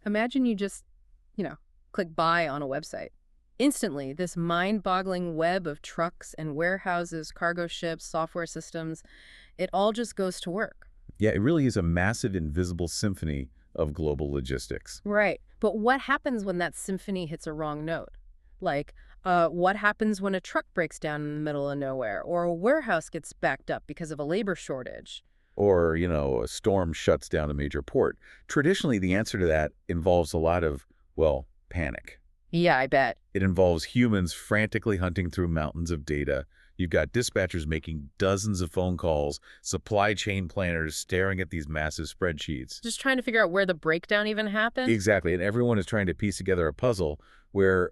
Imagine you just, click buy on a website. Instantly, this mind-boggling web of trucks and warehouses, cargo ships, software systems, it all just goes to work. Yeah, it really is a massive invisible symphony of global logistics. Right. But what happens when that symphony hits a wrong note? Like, what happens when a truck breaks down in the middle of nowhere, or a warehouse gets backed up because of a labor shortage? Or, a storm shuts down a major port. Traditionally, the answer to that involves a lot of, well, panic. Yeah, I bet. It involves humans frantically hunting through mountains of data. You've got dispatchers making dozens of phone calls, supply chain planners staring at these massive spreadsheets. Just trying to figure out where the breakdown even happened? Exactly, and everyone is trying to piece together a puzzle where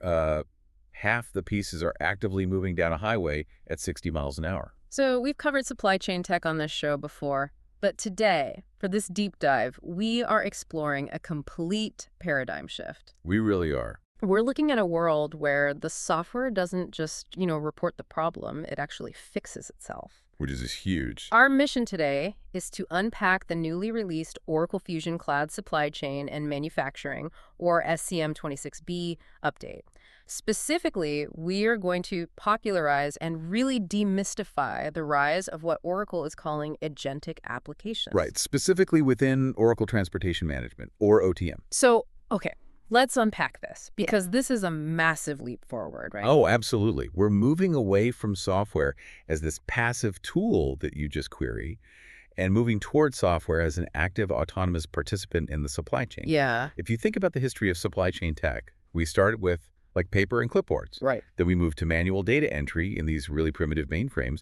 half the pieces are actively moving down a highway at 60 miles an hour. So we've covered supply chain tech on this show before, but today, for this deep dive, we are exploring a complete paradigm shift. We really are. We're looking at a world where the software doesn't just, report the problem, it actually fixes itself. Which is huge. Our mission today is to unpack the newly released Oracle Fusion Cloud Supply Chain and Manufacturing, or SCM26B, update. Specifically, we are going to popularize and really demystify the rise of what Oracle is calling agentic applications. Right, specifically within Oracle Transportation Management, or OTM. So, okay, let's unpack this, because this is a massive leap forward, right? Oh, absolutely. We're moving away from software as this passive tool that you just query and moving towards software as an active autonomous participant in the supply chain. Yeah. If you think about the history of supply chain tech, we started with paper and clipboards. Right. Then we moved to manual data entry in these really primitive mainframes.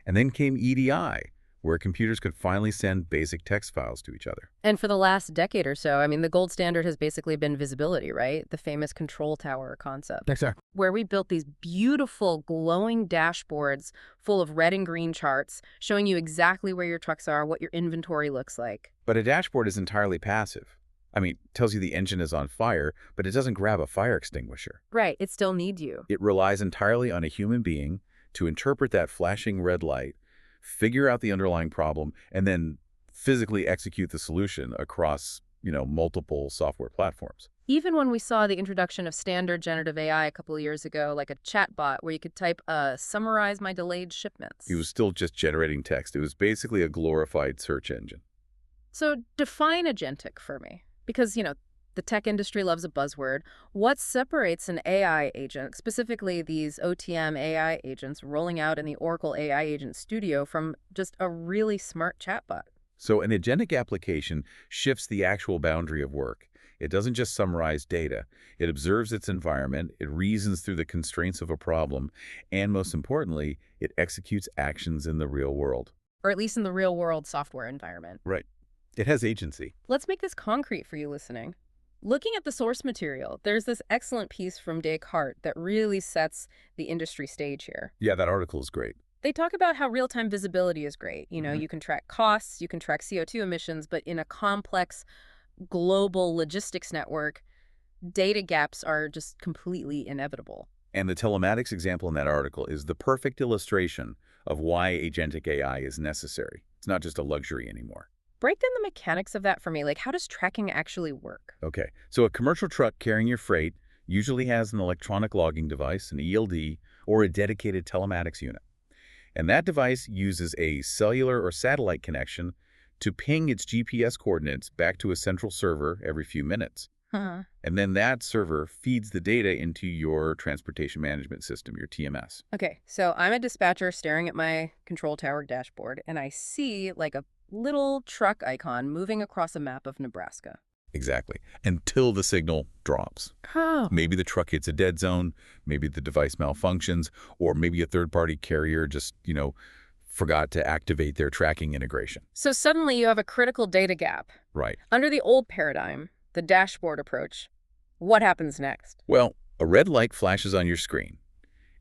And then came EDI, where computers could finally send basic text files to each other. And for the last decade or so, the gold standard has basically been visibility, right? The famous control tower concept. Exactly. Where we built these beautiful glowing dashboards full of red and green charts showing you exactly where your trucks are, what your inventory looks like. But a dashboard is entirely passive. It tells you the engine is on fire, but it doesn't grab a fire extinguisher. Right, it still needs you. It relies entirely on a human being to interpret that flashing red light, figure out the underlying problem, and then physically execute the solution across, multiple software platforms. Even when we saw the introduction of standard generative AI a couple of years ago, like a chatbot where you could type, summarize my delayed shipments. It was still just generating text. It was basically a glorified search engine. So define agentic for me. Because, the tech industry loves a buzzword. What separates an AI agent, specifically these OTM AI agents rolling out in the Oracle AI Agent Studio, from just a really smart chatbot? So an agentic application shifts the actual boundary of work. It doesn't just summarize data. It observes its environment, it reasons through the constraints of a problem, and most importantly, it executes actions in the real world. Or at least in the real-world software environment. Right. It has agency. Let's make this concrete for you listening. Looking at the source material, there's this excellent piece from Descartes that really sets the industry stage here. Yeah, that article is great. They talk about how real-time visibility is great. You can track costs, you can track CO2 emissions, but in a complex global logistics network, data gaps are just completely inevitable. And the telematics example in that article is the perfect illustration of why agentic AI is necessary. It's not just a luxury anymore. Break down the mechanics of that for me. How does tracking actually work? Okay, so a commercial truck carrying your freight usually has an electronic logging device, an ELD, or a dedicated telematics unit. And that device uses a cellular or satellite connection to ping its GPS coordinates back to a central server every few minutes. Huh. And then that server feeds the data into your transportation management system, your TMS. Okay, so I'm a dispatcher staring at my control tower dashboard, and I see a little truck icon moving across a map of Nebraska. Exactly. Until the signal drops. Oh. Maybe the truck hits a dead zone, maybe the device malfunctions, or maybe a third-party carrier just, forgot to activate their tracking integration. So suddenly you have a critical data gap. Right. Under the old paradigm, the dashboard approach, what happens next? Well, a red light flashes on your screen,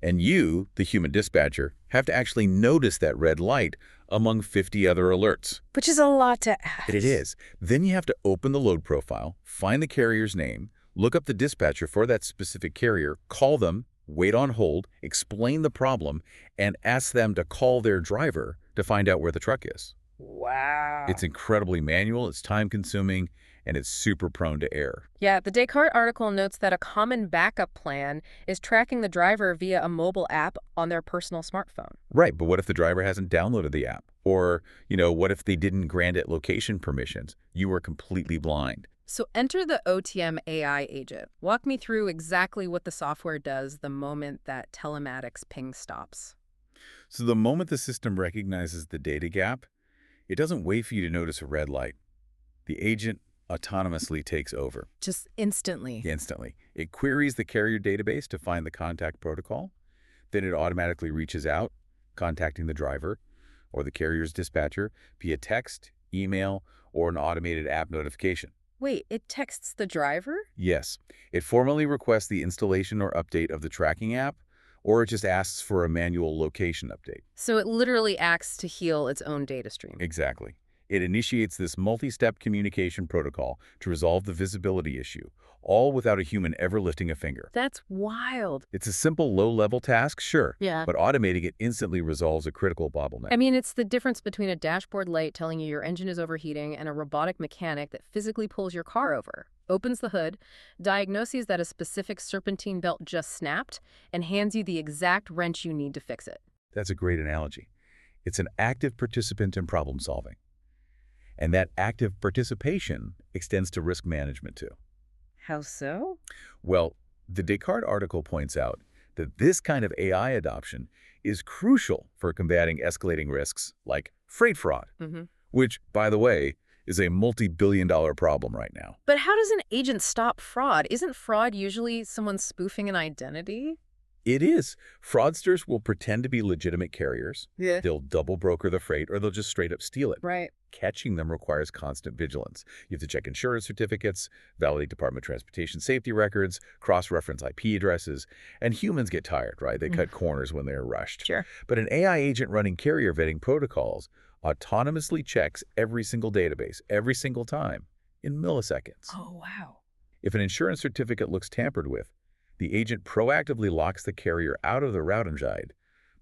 and you, the human dispatcher, have to actually notice that red light among 50 other alerts. Which is a lot to ask. It is. Then you have to open the load profile, find the carrier's name, look up the dispatcher for that specific carrier, call them, wait on hold, explain the problem, and ask them to call their driver to find out where the truck is. It's Wow. incredibly manual, it's time-consuming, and it's super prone to error. Yeah, the Descartes article notes that a common backup plan is tracking the driver via a mobile app on their personal smartphone. Right, but what if the driver hasn't downloaded the app? Or, what if they didn't grant it location permissions? You were completely blind. So enter the OTM AI agent. Walk me through exactly what the software does the moment that telematics ping stops. So the moment the system recognizes the data gap, it doesn't wait for you to notice a red light. The agent autonomously takes over Just instantly. instantly. It queries the carrier database to find the contact protocol. Then it automatically reaches out, contacting the driver or the carrier's dispatcher via text, email, or an automated app notification. Wait, it texts the driver? Yes, it formally requests the installation or update of the tracking app, or it just asks for a manual location update. So it literally acts to heal its own data stream. Exactly. It initiates this multi-step communication protocol to resolve the visibility issue, all without a human ever lifting a finger. That's wild. It's a simple low-level task, sure, Yeah. but automating it instantly resolves a critical bottleneck. I mean, it's the difference between a dashboard light telling you your engine is overheating and a robotic mechanic that physically pulls your car over, opens the hood, diagnoses that a specific serpentine belt just snapped, and hands you the exact wrench you need to fix it. That's a great analogy. It's an active participant in problem solving. And that active participation extends to risk management too. How so? Well, the Descartes article points out that this kind of AI adoption is crucial for combating escalating risks like freight fraud, Mm-hmm. which, by the way, is a multi-billion-dollar problem right now. But how does an agent stop fraud? Isn't fraud usually someone spoofing an identity? It is. Fraudsters will pretend to be legitimate carriers. Yeah. They'll double broker the freight or they'll just straight up steal it. Right. Catching them requires constant vigilance. You have to check insurance certificates, validate Department of Transportation safety records, cross-reference IP addresses, and humans get tired, right? They cut corners when they're rushed. Sure. But an AI agent running carrier vetting protocols autonomously checks every single database, every single time, in milliseconds. Oh, wow. If an insurance certificate looks tampered with, the agent proactively locks the carrier out of the routing guide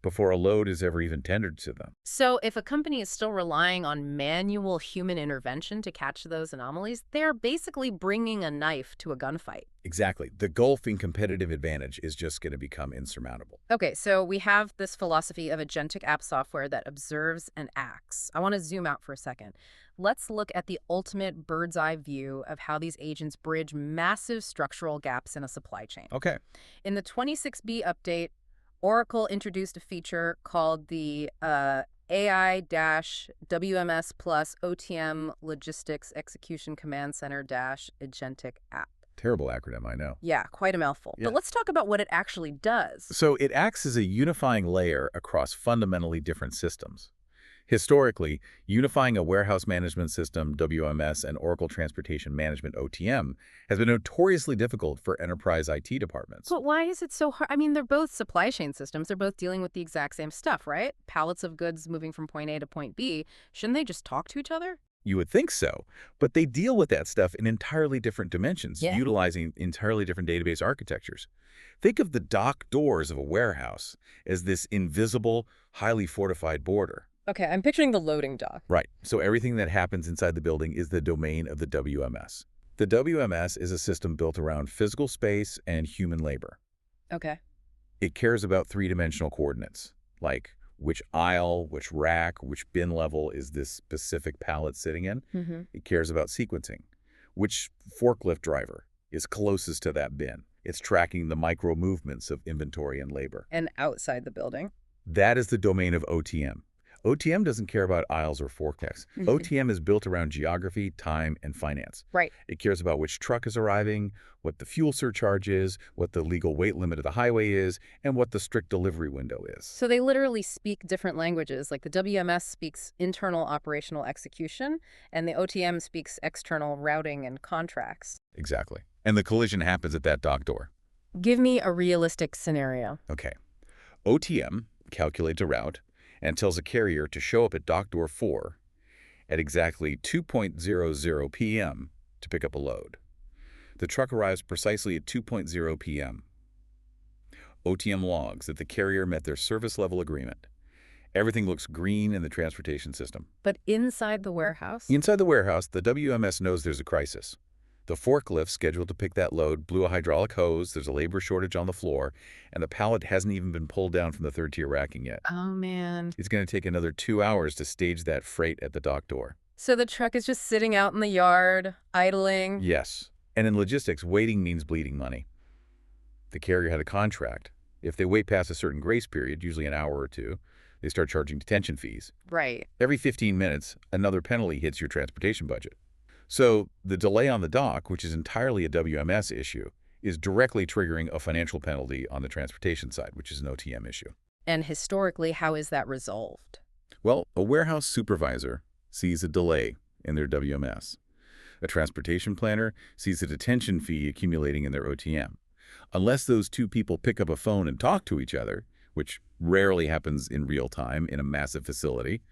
before a load is ever even tendered to them. So if a company is still relying on manual human intervention to catch those anomalies, they're basically bringing a knife to a gunfight. Exactly. The gulf in competitive advantage is just going to become insurmountable. Okay, so we have this philosophy of agentic app software that observes and acts. I want to zoom out for a second. Let's look at the ultimate bird's eye view of how these agents bridge massive structural gaps in a supply chain. Okay. In the 26B update, Oracle introduced a feature called the AI-WMS plus OTM Logistics Execution Command Center-Agentic app. Terrible acronym, I know. Yeah, quite a mouthful. Yeah. But let's talk about what it actually does. So it acts as a unifying layer across fundamentally different systems. Historically, unifying a warehouse management system, WMS, and Oracle Transportation Management, OTM, has been notoriously difficult for enterprise IT departments. But why is it so hard? I mean, they're both supply chain systems. They're both dealing with the exact same stuff, right? Pallets of goods moving from point A to point B. Shouldn't they just talk to each other? You would think so, but they deal with that stuff in entirely different dimensions, Yeah. utilizing entirely different database architectures. Think of the dock doors of a warehouse as this invisible, highly fortified border. Okay, I'm picturing the loading dock. Right, so everything that happens inside the building is the domain of the WMS. The WMS is a system built around physical space and human labor. Okay. It cares about three-dimensional coordinates, like which aisle, which rack, which bin level is this specific pallet sitting in. Mm-hmm. It cares about sequencing. Which forklift driver is closest to that bin? It's tracking the micro movements of inventory and labor. And outside the building. That is the domain of OTM. OTM doesn't care about aisles or forecasts. OTM is built around geography, time, and finance. Right. It cares about which truck is arriving, what the fuel surcharge is, what the legal weight limit of the highway is, and what the strict delivery window is. So they literally speak different languages. Like the WMS speaks internal operational execution, and the OTM speaks external routing and contracts. Exactly. And the collision happens at that dock door. Give me a realistic scenario. Okay. OTM calculates a route and tells a carrier to show up at dock door 4 at exactly 2:00 p.m. to pick up a load. The truck arrives precisely at 2:00 p.m. OTM logs that the carrier met their service level agreement, Everything looks green in the transportation system. But inside the warehouse? Inside the warehouse, the WMS knows there's a crisis. The forklift scheduled to pick that load blew a hydraulic hose, there's a labor shortage on the floor, and the pallet hasn't even been pulled down from the third-tier racking yet. Oh, man. It's going to take another 2 hours to stage that freight at the dock door. So the truck is just sitting out in the yard, idling? Yes. And in logistics, waiting means bleeding money. The carrier had a contract. If they wait past a certain grace period, usually an hour or two, they start charging detention fees. Right. Every 15 minutes, another penalty hits your transportation budget. So the delay on the dock, which is entirely a WMS issue, is directly triggering a financial penalty on the transportation side, which is an OTM issue. And historically, how is that resolved? Well, a warehouse supervisor sees a delay in their WMS. A transportation planner sees a detention fee accumulating in their OTM. Unless those two people pick up a phone and talk to each other, which rarely happens in real time in a massive facility,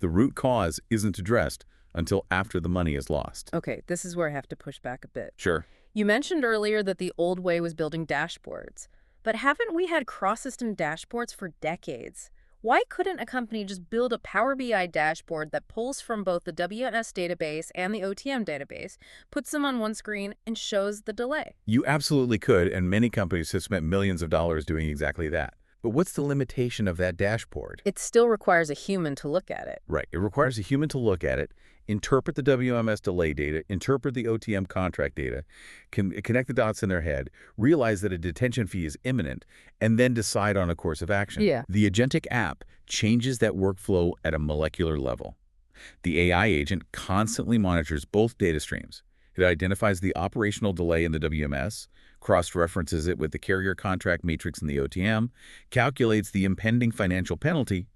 the root cause isn't addressed until after the money is lost. Okay, this is where I have to push back a bit. Sure. You mentioned earlier that the old way was building dashboards, but haven't we had cross-system dashboards for decades? Why couldn't a company just build a Power BI dashboard that pulls from both the WMS database and the OTM database, puts them on one screen, and shows the delay? You absolutely could, and many companies have spent millions of dollars doing exactly that. But what's the limitation of that dashboard? It still requires a human to look at it. Right. It requires a human to look at it, interpret the WMS delay data, interpret the OTM contract data, connect the dots in their head, realize that a detention fee is imminent, and then decide on a course of action. Yeah. The Agentic app changes that workflow at a molecular level. The AI agent constantly monitors both data streams. It identifies the operational delay in the WMS, cross-references it with the carrier contract matrix in the OTM, calculates the impending financial penalty,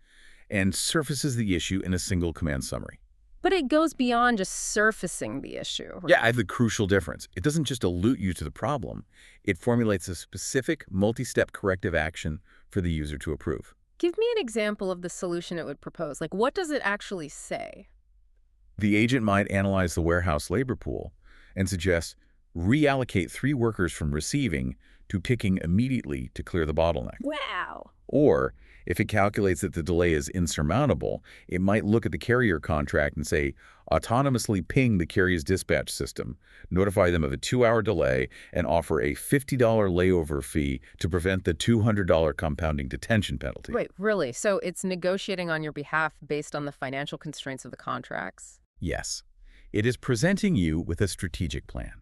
and surfaces the issue in a single command summary. But it goes beyond just surfacing the issue. Yeah, I have the crucial difference. It doesn't just alert you to the problem. It formulates a specific multi-step corrective action for the user to approve. Give me an example of the solution it would propose. Like, what does it actually say? The agent might analyze the warehouse labor pool and suggest reallocate 3 workers from receiving to picking immediately to clear the bottleneck. Wow. Or, if it calculates that the delay is insurmountable, it might look at the carrier contract and say, autonomously ping the carrier's dispatch system, notify them of a 2-hour delay, and offer a $50 layover fee to prevent the $200 compounding detention penalty. Wait, really? So it's negotiating on your behalf based on the financial constraints of the contracts? Yes. It is presenting you with a strategic plan.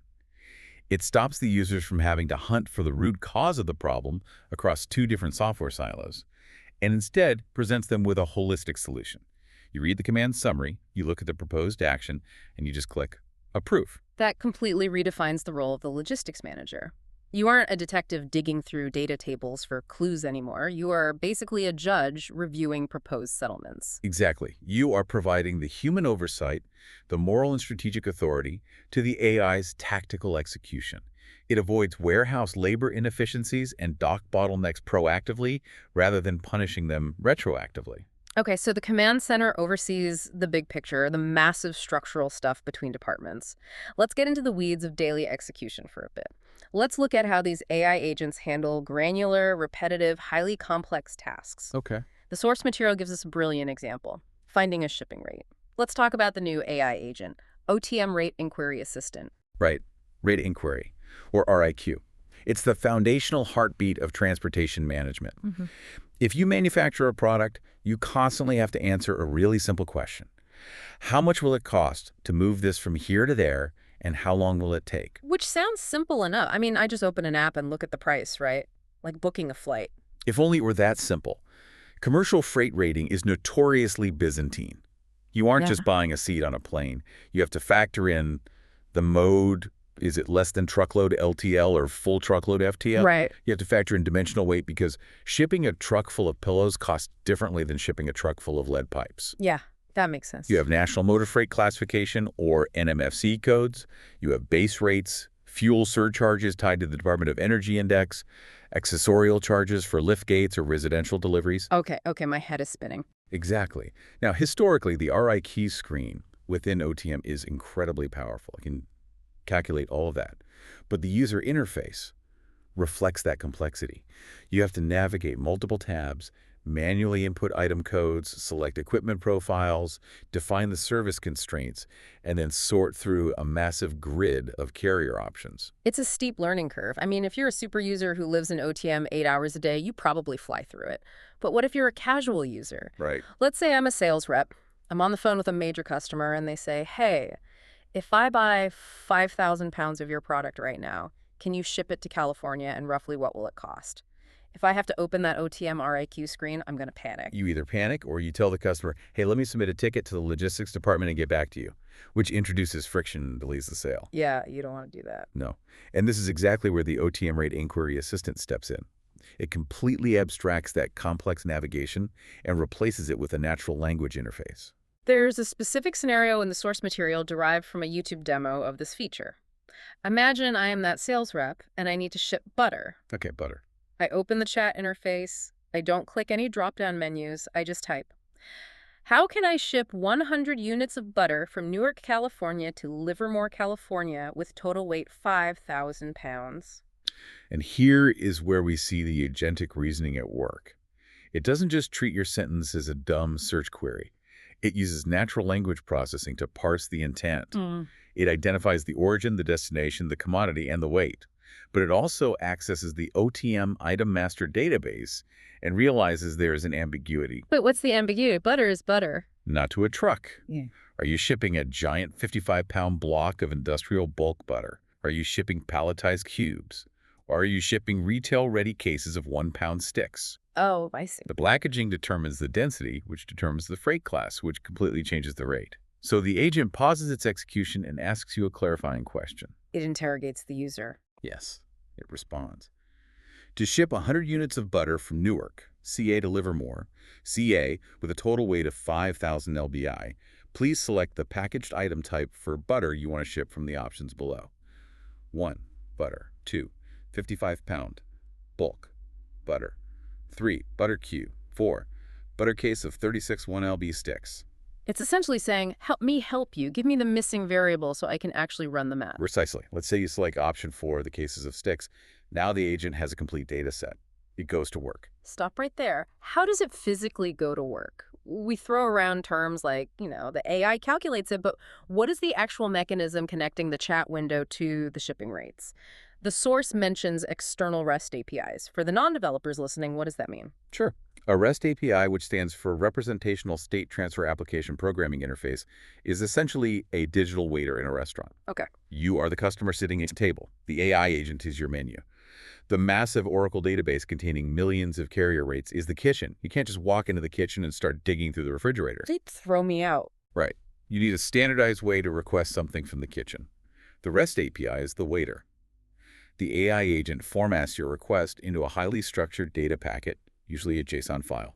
It stops the users from having to hunt for the root cause of the problem across 2 different software silos, and instead presents them with a holistic solution. You read the command summary, you look at the proposed action, and you just click Approve. That completely redefines the role of the logistics manager. You aren't a detective digging through data tables for clues anymore. You are basically a judge reviewing proposed settlements. Exactly. You are providing the human oversight, the moral and strategic authority, to the AI's tactical execution. It avoids warehouse labor inefficiencies and dock bottlenecks proactively rather than punishing them retroactively. Okay, so the command center oversees the big picture, the massive structural stuff between departments. Let's get into the weeds of daily execution for a bit. Let's look at how these AI agents handle granular, repetitive, highly complex tasks. Okay. The source material gives us a brilliant example, finding a shipping rate. Let's talk about the new AI agent, OTM Rate Inquiry Assistant. Right. Rate inquiry, or RIQ. It's the foundational heartbeat of transportation management. If you manufacture a product, you constantly have to answer a really simple question. How much will it cost to move this from here to there, and how long will it take? Which sounds simple enough. I mean, I just open an app and look at the price, right? Like booking a flight. If only it were that simple. Commercial freight rating is notoriously Byzantine. You aren't just buying a seat on a plane. You have to factor in the mode. Is it less than truckload LTL or full truckload FTL? Right. You have to factor in dimensional weight because shipping a truck full of pillows costs differently than shipping a truck full of lead pipes. Yeah, that makes sense. You have National Motor Freight Classification, or NMFC codes. You have base rates, fuel surcharges tied to the Department of Energy Index, accessorial charges for lift gates or residential deliveries. Okay, my head is spinning. Exactly. Now, historically, the RIQ screen within OTM is incredibly powerful. It can calculate all of that. But the user interface reflects that complexity. You have to navigate multiple tabs, manually input item codes, select equipment profiles, define the service constraints, and then sort through a massive grid of carrier options. It's a steep learning curve. I mean, if you're a super user who lives in OTM 8 hours a day, you probably fly through it. But what if you're a casual user? Right. Let's say I'm a sales rep. I'm on the phone with a major customer and they say, hey, if I buy 5,000 pounds of your product right now, can you ship it to California and roughly what will it cost? If I have to open that OTM RAQ screen, I'm going to panic. You either panic or you tell the customer, hey, let me submit a ticket to the logistics department and get back to you, which introduces friction and delays the sale. Yeah, you don't want to do that. No. And this is exactly where the OTM Rate Inquiry Assistant steps in. It completely abstracts that complex navigation and replaces it with a natural language interface. There's a specific scenario in the source material derived from a YouTube demo of this feature. Imagine I am that sales rep and I need to ship butter. Okay, butter. I open the chat interface. I don't click any drop-down menus. I just type, how can I ship 100 units of butter from Newark, California to Livermore, California with total weight 5,000 pounds? And here is where we see the agentic reasoning at work. It doesn't just treat your sentence as a dumb search query. It uses natural language processing to parse the intent. It identifies the origin, the destination, the commodity, and the weight. But it also accesses the OTM item master database and realizes there is an ambiguity. But what's the ambiguity? Butter is butter. Not to a truck. Yeah. Are you shipping a giant 55-pound block of industrial bulk butter? Are you shipping palletized cubes? Or are you shipping retail-ready cases of 1-pound sticks? Oh, I see. The packaging determines the density, which determines the freight class, which completely changes the rate. So the agent pauses its execution and asks you a clarifying question. It interrogates the user. Yes, it responds. To ship 100 units of butter from Newark, CA to Livermore, CA with a total weight of 5,000 lbi, please select the packaged item type for butter you want to ship from the options below. 1. Butter. 2. 55-pound. Bulk. Butter. 3. Butter cube. 4. Butter case of 36 1lb sticks. It's essentially saying, help me help you. Give me the missing variable so I can actually run the math. Precisely. Let's say you select option 4, the cases of sticks. Now the agent has a complete data set. It goes to work. Stop right there. How does it physically go to work? We throw around terms like, the AI calculates it, but what is the actual mechanism connecting the chat window to the shipping rates? The source mentions external REST APIs. For the non-developers listening, what does that mean? Sure. A REST API, which stands for Representational State Transfer Application Programming Interface, is essentially a digital waiter in a restaurant. Okay. You are the customer sitting at a table. The AI agent is your menu. The massive Oracle database containing millions of carrier rates is the kitchen. You can't just walk into the kitchen and start digging through the refrigerator. They'd throw me out. Right. You need a standardized way to request something from the kitchen. The REST API is the waiter. The AI agent formats your request into a highly structured data packet, usually a JSON file,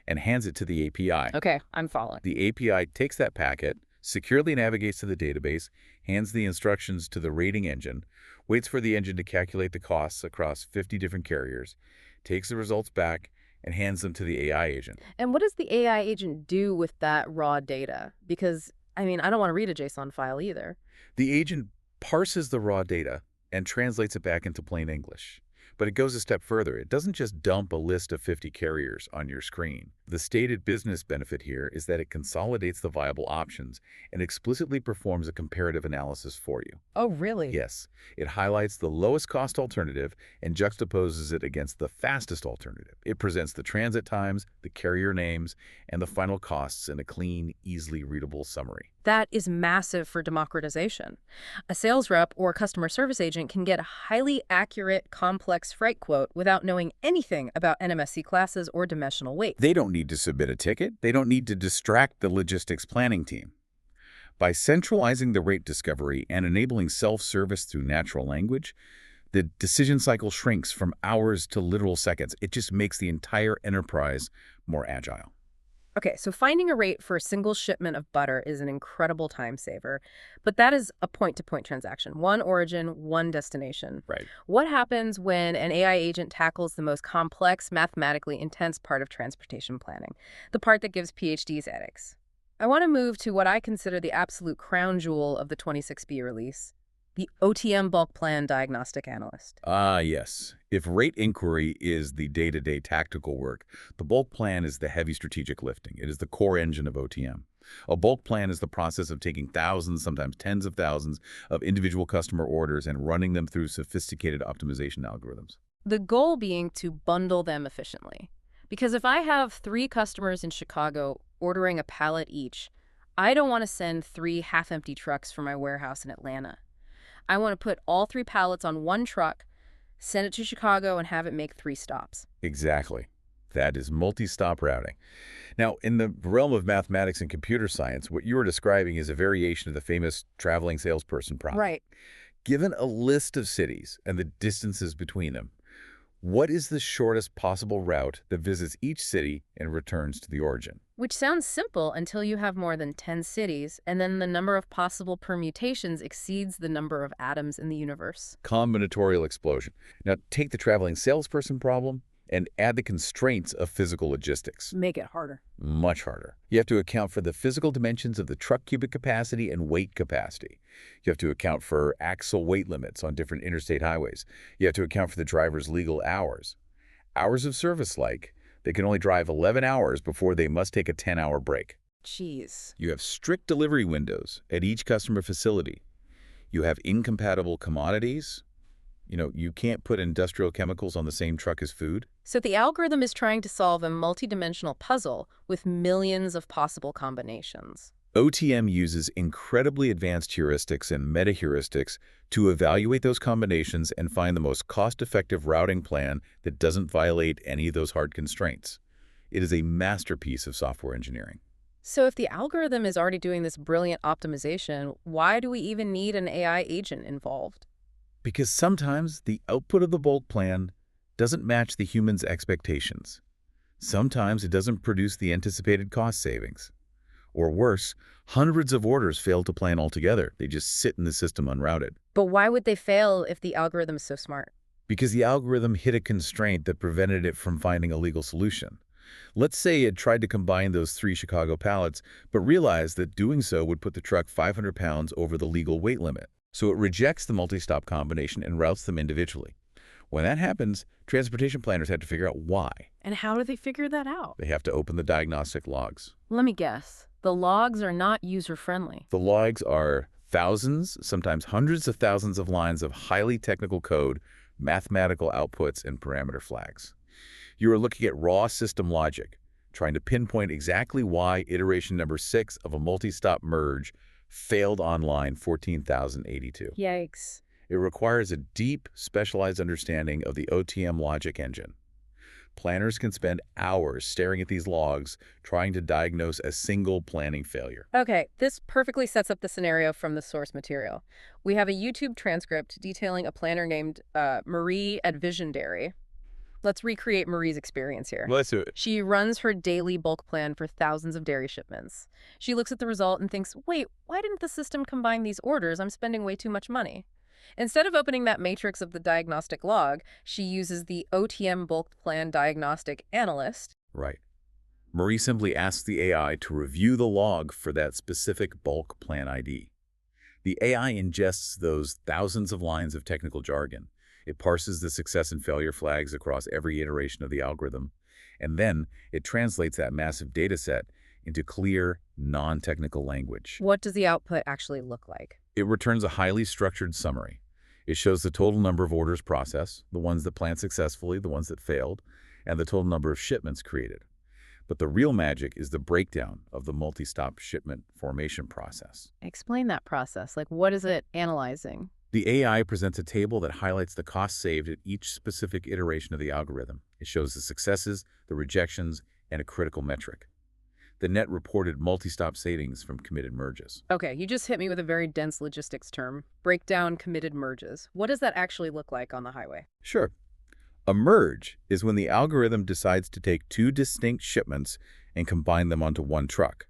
and hands it to the API. Okay, I'm following. The API takes that packet, securely navigates to the database, hands the instructions to the rating engine, waits for the engine to calculate the costs across 50 different carriers, takes the results back, and hands them to the AI agent. And what does the AI agent do with that raw data? Because, I don't want to read a JSON file either. The agent parses the raw data and translates it back into plain English. But it goes a step further. It doesn't just dump a list of 50 carriers on your screen. The stated business benefit here is that it consolidates the viable options and explicitly performs a comparative analysis for you. Oh, really? Yes. It highlights the lowest cost alternative and juxtaposes it against the fastest alternative. It presents the transit times, the carrier names, and the final costs in a clean, easily readable summary. That is massive for democratization. A sales rep or customer service agent can get a highly accurate, complex freight quote without knowing anything about NMSC classes or dimensional weights. They don't need to submit a ticket. They don't need to distract the logistics planning team. By centralizing the rate discovery and enabling self-service through natural language, the decision cycle shrinks from hours to literal seconds. It just makes the entire enterprise more agile. Okay, so finding a rate for a single shipment of butter is an incredible time saver, but that is a point-to-point transaction. One origin, one destination. Right. What happens when an AI agent tackles the most complex, mathematically intense part of transportation planning, the part that gives PhDs headaches? I want to move to what I consider the absolute crown jewel of the 26B release, The OTM bulk plan diagnostic analyst. Ah, yes. If rate inquiry is the day-to-day tactical work, the bulk plan is the heavy strategic lifting. It is the core engine of OTM. A bulk plan is the process of taking thousands, sometimes tens of thousands, of individual customer orders and running them through sophisticated optimization algorithms. The goal being to bundle them efficiently. Because if I have 3 customers in Chicago ordering a pallet each, I don't want to send 3 half-empty trucks from my warehouse in Atlanta. I want to put all 3 pallets on one truck, send it to Chicago, and have it make 3 stops. Exactly. That is multi-stop routing. Now, in the realm of mathematics and computer science, what you are describing is a variation of the famous traveling salesperson problem. Right. Given a list of cities and the distances between them, what is the shortest possible route that visits each city and returns to the origin? Which sounds simple until you have more than 10 cities, and then the number of possible permutations exceeds the number of atoms in the universe. Combinatorial explosion. Now, take the traveling salesperson problem and add the constraints of physical logistics. Make it harder. Much harder. You have to account for the physical dimensions of the truck cubic capacity and weight capacity. You have to account for axle weight limits on different interstate highways. You have to account for the driver's legal hours. Hours of service like they can only drive 11 hours before they must take a 10-hour break. Jeez. You have strict delivery windows at each customer facility. You have incompatible commodities. You can't put industrial chemicals on the same truck as food. So the algorithm is trying to solve a multidimensional puzzle with millions of possible combinations. OTM uses incredibly advanced heuristics and meta-heuristics to evaluate those combinations and find the most cost-effective routing plan that doesn't violate any of those hard constraints. It is a masterpiece of software engineering. So if the algorithm is already doing this brilliant optimization, why do we even need an AI agent involved? Because sometimes the output of the bulk plan doesn't match the human's expectations. Sometimes it doesn't produce the anticipated cost savings. Or worse, hundreds of orders fail to plan altogether. They just sit in the system unrouted. But why would they fail if the algorithm is so smart? Because the algorithm hit a constraint that prevented it from finding a legal solution. Let's say it tried to combine those 3 Chicago pallets, but realized that doing so would put the truck 500 pounds over the legal weight limit. So it rejects the multi-stop combination and routes them individually. When that happens, transportation planners have to figure out why. And how do they figure that out? They have to open the diagnostic logs. Let me guess. The logs are not user-friendly. The logs are thousands, sometimes hundreds of thousands of lines of highly technical code, mathematical outputs, and parameter flags. You are looking at raw system logic, trying to pinpoint exactly why iteration number 6 of a multi-stop merge failed on line 14,082. Yikes. It requires a deep, specialized understanding of the OTM logic engine. Planners can spend hours staring at these logs, trying to diagnose a single planning failure. Okay, this perfectly sets up the scenario from the source material. We have a YouTube transcript detailing a planner named Marie at Vision Dairy. Let's recreate Marie's experience here. Let's do it. She runs her daily bulk plan for thousands of dairy shipments. She looks at the result and thinks, wait, why didn't the system combine these orders? I'm spending way too much money. Instead of opening that matrix of the diagnostic log, she uses the OTM bulk plan diagnostic analyst. Right. Marie simply asks the AI to review the log for that specific bulk plan ID. The AI ingests those thousands of lines of technical jargon. It parses the success and failure flags across every iteration of the algorithm, and then it translates that massive data set into clear, non-technical language. What does the output actually look like? It returns a highly structured summary. It shows the total number of orders processed, the ones that planned successfully, the ones that failed, and the total number of shipments created. But the real magic is the breakdown of the multi-stop shipment formation process. Explain that process. Like, what is it analyzing? The AI presents a table that highlights the cost saved at each specific iteration of the algorithm. It shows the successes, the rejections, and a critical metric: the net reported multi-stop savings from committed merges. Okay, you just hit me with a very dense logistics term. Break down committed merges. What does that actually look like on the highway? Sure. A merge is when the algorithm decides to take 2 distinct shipments and combine them onto one truck.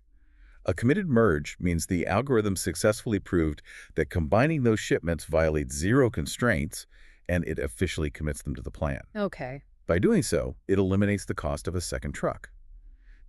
A committed merge means the algorithm successfully proved that combining those shipments violates 0 constraints, and it officially commits them to the plan. Okay. By doing so, it eliminates the cost of a second truck.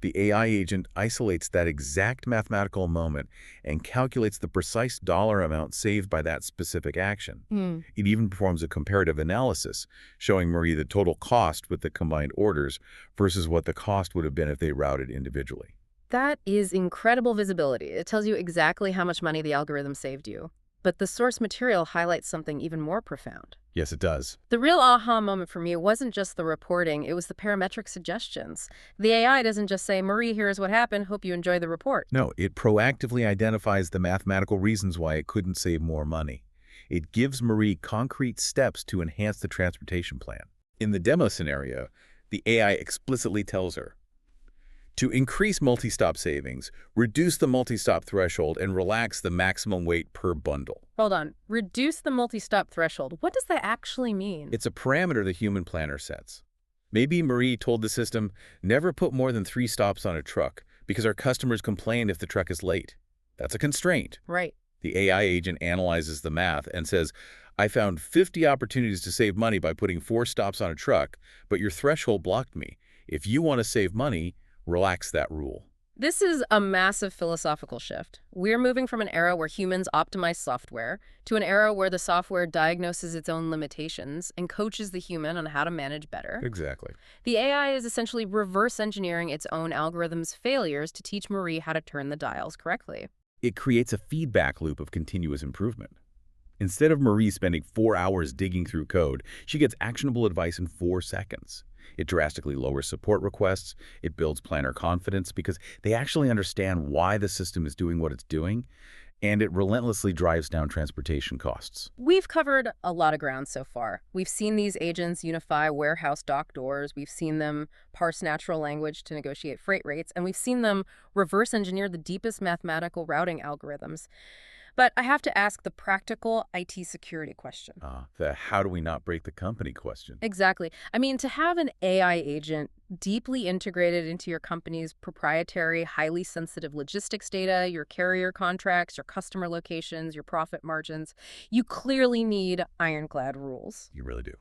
The AI agent isolates that exact mathematical moment and calculates the precise dollar amount saved by that specific action. Hmm. It even performs a comparative analysis, showing Marie the total cost with the combined orders versus what the cost would have been if they routed individually. That is incredible visibility. It tells you exactly how much money the algorithm saved you. But the source material highlights something even more profound. Yes, it does. The real aha moment for me wasn't just the reporting, it was the parametric suggestions. The AI doesn't just say, Marie, here's what happened, hope you enjoy the report. No, it proactively identifies the mathematical reasons why it couldn't save more money. It gives Marie concrete steps to enhance the transportation plan. In the demo scenario, the AI explicitly tells her, to increase multi-stop savings, reduce the multi-stop threshold and relax the maximum weight per bundle. Hold on. Reduce the multi-stop threshold. What does that actually mean? It's a parameter the human planner sets. Maybe Marie told the system, never put more than 3 stops on a truck because our customers complain if the truck is late. That's a constraint. Right. The AI agent analyzes the math and says, I found 50 opportunities to save money by putting 4 stops on a truck, but your threshold blocked me. If you want to save money, relax that rule. This is a massive philosophical shift. We're moving from an era where humans optimize software to an era where the software diagnoses its own limitations and coaches the human on how to manage better. Exactly. The AI is essentially reverse engineering its own algorithm's failures to teach Marie how to turn the dials correctly. It creates a feedback loop of continuous improvement. Instead of Marie spending 4 hours digging through code, she gets actionable advice in 4 seconds. It drastically lowers support requests. It builds planner confidence because they actually understand why the system is doing what it's doing, and it relentlessly drives down transportation costs. We've covered a lot of ground so far. We've seen these agents unify warehouse dock doors. We've seen them parse natural language to negotiate freight rates, and we've seen them reverse engineer the deepest mathematical routing algorithms. But I have to ask the practical IT security question. The how do we not break the company question. Exactly. I mean, to have an AI agent deeply integrated into your company's proprietary, highly sensitive logistics data, your carrier contracts, your customer locations, your profit margins, you clearly need ironclad rules. You really do.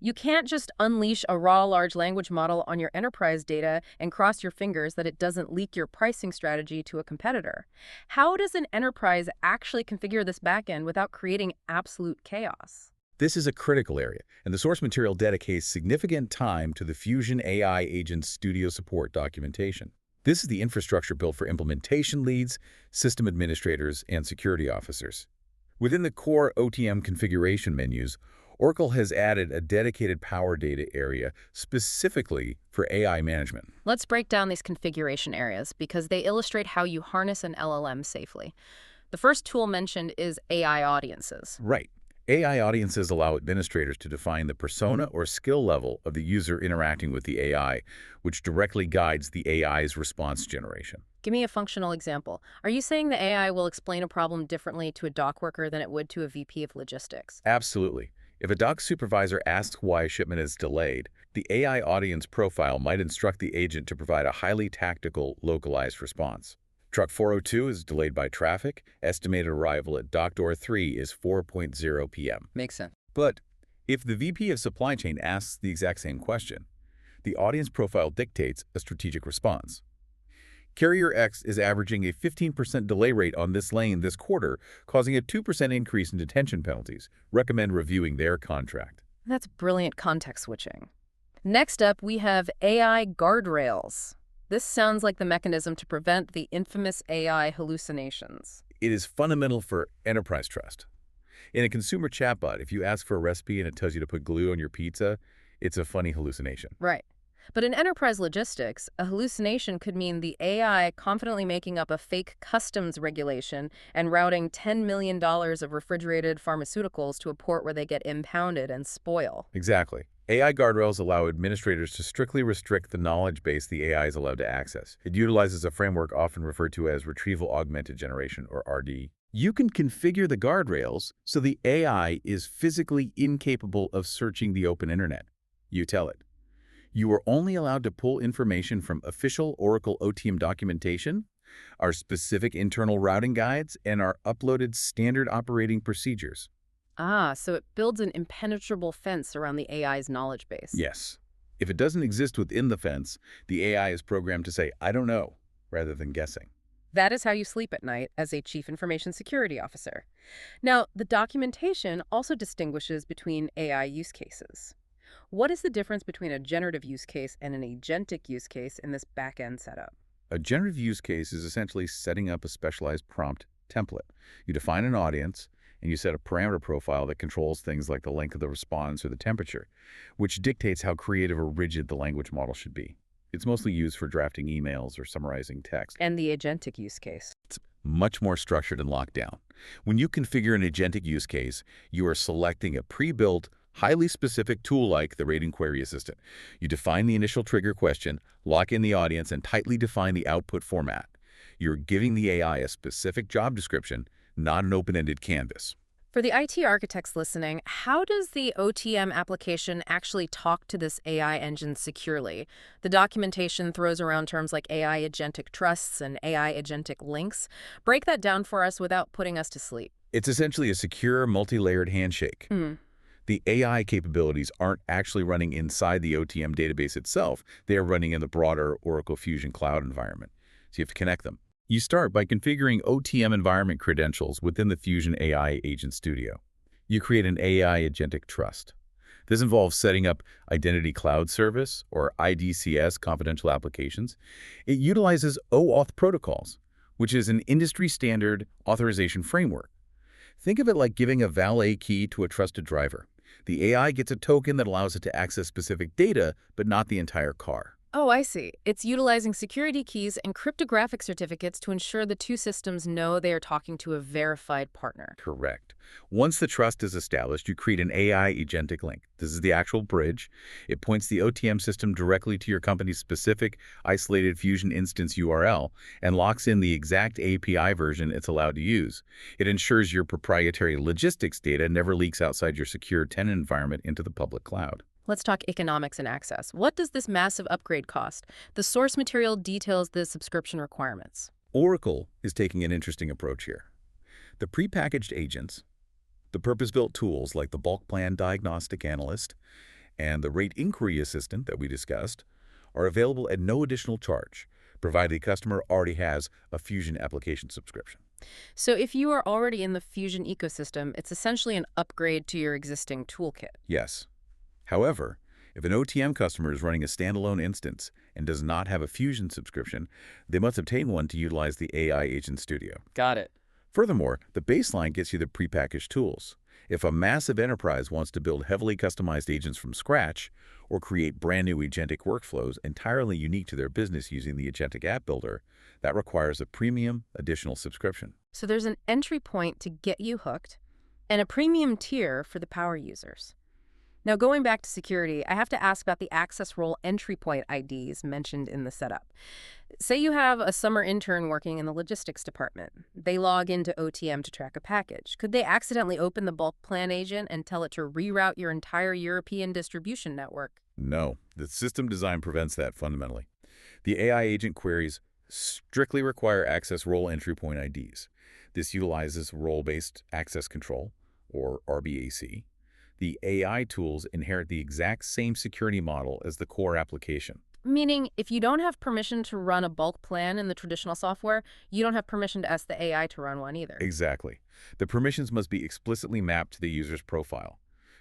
You can't just unleash a raw large language model on your enterprise data and cross your fingers that it doesn't leak your pricing strategy to a competitor. How does an enterprise actually configure this backend without creating absolute chaos? This is a critical area, and the source material dedicates significant time to the Fusion AI Agent Studio support documentation. This is the infrastructure built for implementation leads, system administrators, and security officers. Within the core OTM configuration menus, Oracle has added a dedicated Power Data area specifically for AI management. Let's break down these configuration areas because they illustrate how you harness an LLM safely. The first tool mentioned is AI audiences. Right. AI audiences allow administrators to define the persona or skill level of the user interacting with the AI, which directly guides the AI's response generation. Give me a functional example. Are you saying the AI will explain a problem differently to a dock worker than it would to a VP of logistics? Absolutely. If a dock supervisor asks why a shipment is delayed, the AI audience profile might instruct the agent to provide a highly tactical, localized response. Truck 402 is delayed by traffic. Estimated arrival at dock door 3 is 4:00 p.m. Makes sense. But if the VP of supply chain asks the exact same question, the audience profile dictates a strategic response. Carrier X is averaging a 15% delay rate on this lane this quarter, causing a 2% increase in detention penalties. Recommend reviewing their contract. That's brilliant context switching. Next up, we have AI guardrails. This sounds like the mechanism to prevent the infamous AI hallucinations. It is fundamental for enterprise trust. In a consumer chatbot, if you ask for a recipe and it tells you to put glue on your pizza, it's a funny hallucination. Right. But in enterprise logistics, a hallucination could mean the AI confidently making up a fake customs regulation and routing $10 million of refrigerated pharmaceuticals to a port where they get impounded and spoil. Exactly. AI guardrails allow administrators to strictly restrict the knowledge base the AI is allowed to access. It utilizes a framework often referred to as Retrieval Augmented Generation, or RD. You can configure the guardrails so the AI is physically incapable of searching the open internet. You tell it. You are only allowed to pull information from official Oracle OTM documentation, our specific internal routing guides, and our uploaded standard operating procedures. So it builds an impenetrable fence around the AI's knowledge base. Yes. If it doesn't exist within the fence, the AI is programmed to say, I don't know, rather than guessing. That is how you sleep at night as a Chief Information Security Officer. Now, the documentation also distinguishes between AI use cases. What is the difference between a generative use case and an agentic use case in this back-end setup? A generative use case is essentially setting up a specialized prompt template. You define an audience, and you set a parameter profile that controls things like the length of the response or the temperature, which dictates how creative or rigid the language model should be. It's mostly used for drafting emails or summarizing text. And the agentic use case. It's much more structured and locked down. When you configure an agentic use case, you are selecting a pre-built, highly specific tool like the Rating Query Assistant. You define the initial trigger question, lock in the audience, and tightly define the output format. You're giving the AI a specific job description, not an open-ended canvas. For the IT architects listening, how does the OTM application actually talk to this AI engine securely? The documentation throws around terms like AI agentic trusts and AI agentic links. Break that down for us without putting us to sleep. It's essentially a secure, multi-layered handshake. The AI capabilities aren't actually running inside the OTM database itself. They are running in the broader Oracle Fusion Cloud environment. So you have to connect them. You start by configuring OTM environment credentials within the Fusion AI Agent Studio. You create an AI Agentic Trust. This involves setting up Identity Cloud Service, or IDCS, confidential applications. It utilizes OAuth protocols, which is an industry-standard authorization framework. Think of it like giving a valet key to a trusted driver. The AI gets a token that allows it to access specific data, but not the entire car. Oh, I see. It's utilizing security keys and cryptographic certificates to ensure the two systems know they are talking to a verified partner. Correct. Once the trust is established, you create an AI agentic link. This is the actual bridge. It points the OTM system directly to your company's specific isolated Fusion instance URL and locks in the exact API version it's allowed to use. It ensures your proprietary logistics data never leaks outside your secure tenant environment into the public cloud. Let's talk economics and access. What does this massive upgrade cost? The source material details the subscription requirements. Oracle is taking an interesting approach here. The prepackaged agents, the purpose-built tools like the bulk plan Diagnostic Analyst and the Rate Inquiry Assistant that we discussed are available at no additional charge, provided the customer already has a Fusion application subscription. So if you are already in the Fusion ecosystem, it's essentially an upgrade to your existing toolkit. Yes. However, if an OTM customer is running a standalone instance and does not have a Fusion subscription, they must obtain one to utilize the AI Agent Studio. Got it. Furthermore, the baseline gets you the prepackaged tools. If a massive enterprise wants to build heavily customized agents from scratch or create brand new agentic workflows entirely unique to their business using the Agentic App Builder, that requires a premium additional subscription. So there's an entry point to get you hooked and a premium tier for the power users. Now, going back to security, I have to ask about the access role entry point IDs mentioned in the setup. Say you have a summer intern working in the logistics department. They log into OTM to track a package. Could they accidentally open the bulk plan agent and tell it to reroute your entire European distribution network? No, the system design prevents that fundamentally. The AI agent queries strictly require access role entry point IDs. This utilizes role-based access control, or RBAC. The AI tools inherit the exact same security model as the core application. Meaning, if you don't have permission to run a bulk plan in the traditional software, you don't have permission to ask the AI to run one either. Exactly. The permissions must be explicitly mapped to the user's profile.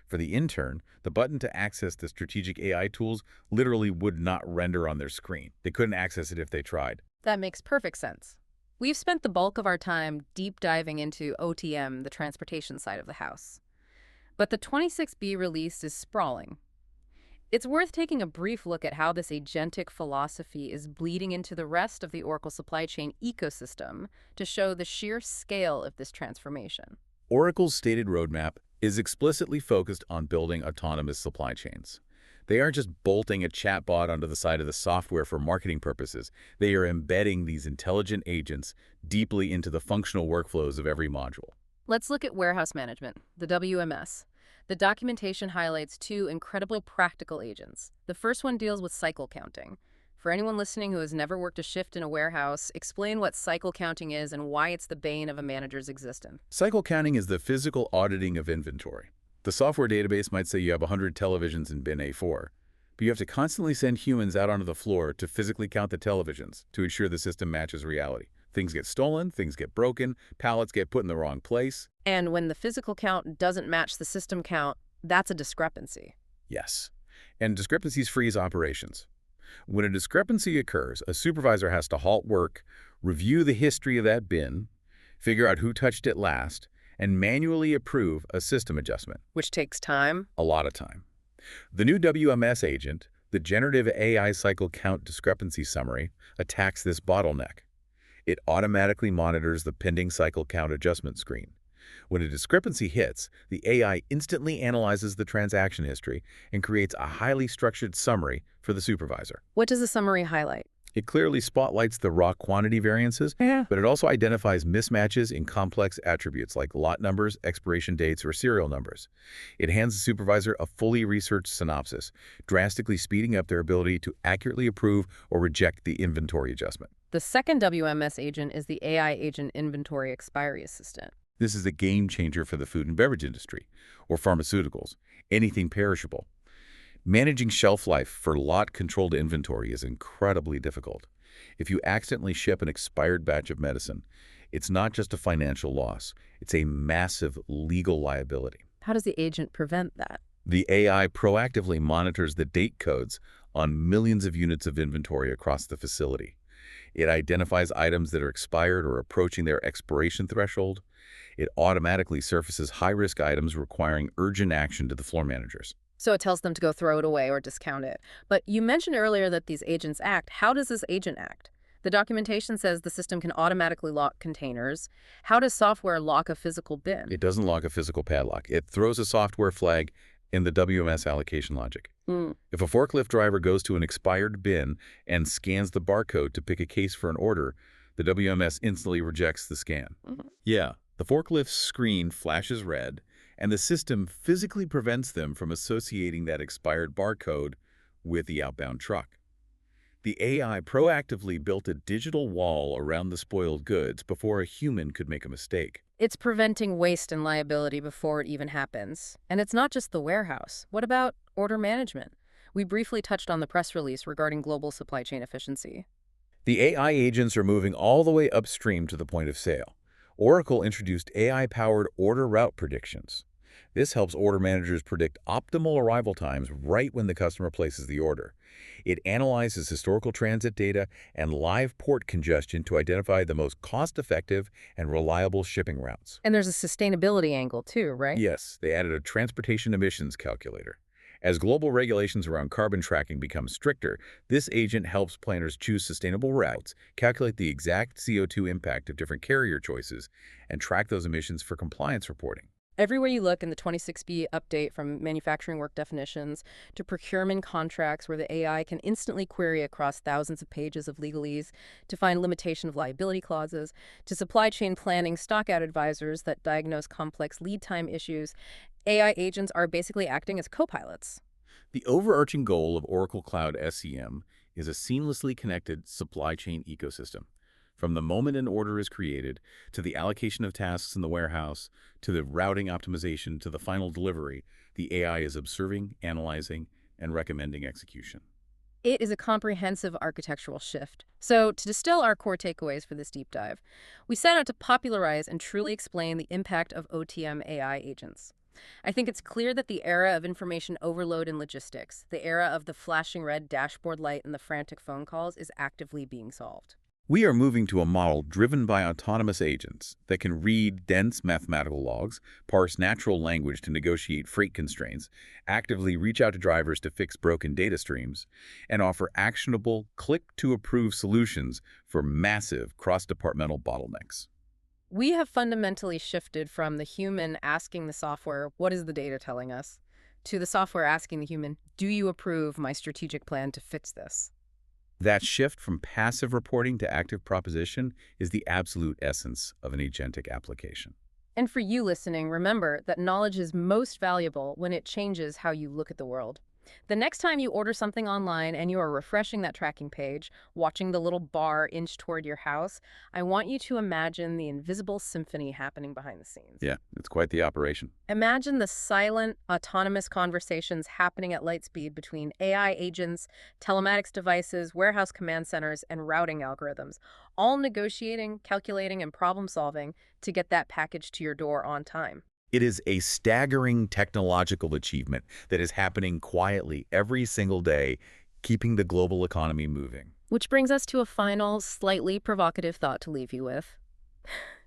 For the intern, the button to access the strategic AI tools literally would not render on their screen. They couldn't access it if they tried. That makes perfect sense. We've spent the bulk of our time deep diving into OTM, the transportation side of the house. But the 26B release is sprawling. It's worth taking a brief look at how this agentic philosophy is bleeding into the rest of the Oracle supply chain ecosystem to show the sheer scale of this transformation. Oracle's stated roadmap is explicitly focused on building autonomous supply chains. They aren't just bolting a chatbot onto the side of the software for marketing purposes. They are embedding these intelligent agents deeply into the functional workflows of every module. Let's look at warehouse management, the WMS. The documentation highlights two incredibly practical agents. The first one deals with cycle counting. For anyone listening who has never worked a shift in a warehouse, explain what cycle counting is and why it's the bane of a manager's existence. Cycle counting is the physical auditing of inventory. The software database might say you have 100 televisions in bin A4, But you have to constantly send humans out onto the floor to physically count the televisions to ensure the system matches reality. Things get stolen, things get broken, pallets get put in the wrong place. And when the physical count doesn't match the system count, that's a discrepancy. Yes. And discrepancies freeze operations. When a discrepancy occurs, a supervisor has to halt work, review the history of that bin, figure out who touched it last, and manually approve a system adjustment. Which takes time. A lot of time. The new WMS agent, the Generative AI Cycle Count Discrepancy Summary, attacks this bottleneck. It automatically monitors the pending cycle count adjustment screen. When a discrepancy hits, the AI instantly analyzes the transaction history and creates a highly structured summary for the supervisor. What does the summary highlight? It clearly spotlights the raw quantity variances, but it also identifies mismatches in complex attributes like lot numbers, expiration dates, or serial numbers. It hands the supervisor a fully researched synopsis, drastically speeding up their ability to accurately approve or reject the inventory adjustment. The second WMS agent is the AI Agent Inventory Expiry Assistant. This is a game changer for the food and beverage industry, or pharmaceuticals, anything perishable. Managing shelf life for lot-controlled inventory is incredibly difficult. If you accidentally ship an expired batch of medicine, it's not just a financial loss, it's a massive legal liability. How does the agent prevent that? The AI proactively monitors the date codes on millions of units of inventory across the facility. It identifies items that are expired or approaching their expiration threshold. It automatically surfaces high-risk items requiring urgent action to the floor managers. So it tells them to go throw it away or discount it. But you mentioned earlier that these agents act. How does this agent act? The documentation says the system can automatically lock containers. How does software lock a physical bin? It doesn't lock a physical padlock. It throws a software flag in the WMS allocation logic. If a forklift driver goes to an expired bin and scans the barcode to pick a case for an order, the WMS instantly rejects the scan. Yeah, the forklift's screen flashes red, and the system physically prevents them from associating that expired barcode with the outbound truck. The AI proactively built a digital wall around the spoiled goods before a human could make a mistake. It's preventing waste and liability before it even happens. And it's not just the warehouse. What about order management? We briefly touched on the press release regarding global supply chain efficiency. The AI agents are moving all the way upstream to the point of sale. Oracle introduced AI-powered order route predictions. This helps order managers predict optimal arrival times right when the customer places the order. It analyzes historical transit data and live port congestion to identify the most cost-effective and reliable shipping routes. And there's a sustainability angle too, right? Yes, they added a transportation emissions calculator. As global regulations around carbon tracking become stricter, this agent helps planners choose sustainable routes, calculate the exact CO2 impact of different carrier choices, and track those emissions for compliance reporting. Everywhere you look in the 26B update, from manufacturing work definitions to procurement contracts where the AI can instantly query across thousands of pages of legalese to find limitation of liability clauses, to supply chain planning stockout advisors that diagnose complex lead time issues, AI agents are basically acting as co-pilots. The overarching goal of Oracle Cloud SCM is a seamlessly connected supply chain ecosystem. From the moment an order is created, to the allocation of tasks in the warehouse, to the routing optimization, to the final delivery, the AI is observing, analyzing, and recommending execution. It is a comprehensive architectural shift. So, to distill our core takeaways for this deep dive, we set out to popularize and truly explain the impact of OTM AI agents. I think it's clear that the era of information overload in logistics, the era of the flashing red dashboard light and the frantic phone calls, is actively being solved. We are moving to a model driven by autonomous agents that can read dense mathematical logs, parse natural language to negotiate freight constraints, actively reach out to drivers to fix broken data streams, and offer actionable, click-to-approve solutions for massive cross-departmental bottlenecks. We have fundamentally shifted from the human asking the software, "What is the data telling us?" to the software asking the human, "Do you approve my strategic plan to fix this?" That shift from passive reporting to active proposition is the absolute essence of an agentic application. And for you listening, remember that knowledge is most valuable when it changes how you look at the world. The next time you order something online and you are refreshing that tracking page, watching the little bar inch toward your house, I want you to imagine the invisible symphony happening behind the scenes. Yeah, it's quite the operation. Imagine the silent, autonomous conversations happening at light speed between AI agents, telematics devices, warehouse command centers, and routing algorithms, all negotiating, calculating, and problem solving to get that package to your door on time. It is a staggering technological achievement that is happening quietly every single day, keeping the global economy moving. Which brings us to a final, slightly provocative thought to leave you with.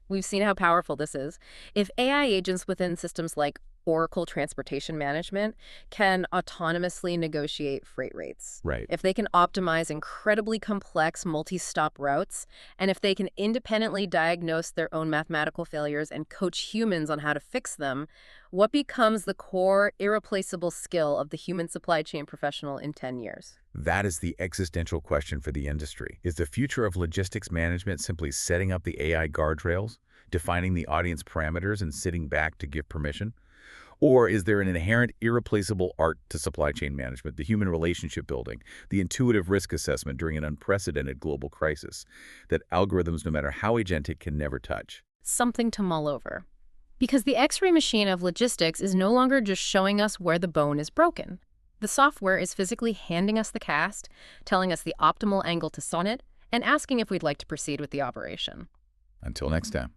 We've seen how powerful this is. If AI agents within systems like Oracle Transportation Management can autonomously negotiate freight rates, Right. if they can optimize incredibly complex multi-stop routes, and if they can independently diagnose their own mathematical failures and coach humans on how to fix them, what becomes the core, irreplaceable skill of the human supply chain professional in 10 years? That is the existential question for the industry. Is the future of logistics management simply setting up the AI guardrails, defining the audience parameters, and sitting back to give permission? Or is there an inherent, irreplaceable art to supply chain management, the human relationship building, the intuitive risk assessment during an unprecedented global crisis that algorithms, no matter how agentic, can never touch? Something to mull over. Because the X-ray machine of logistics is no longer just showing us where the bone is broken. The software is physically handing us the cast, telling us the optimal angle to sew it, and asking if we'd like to proceed with the operation. Until next time.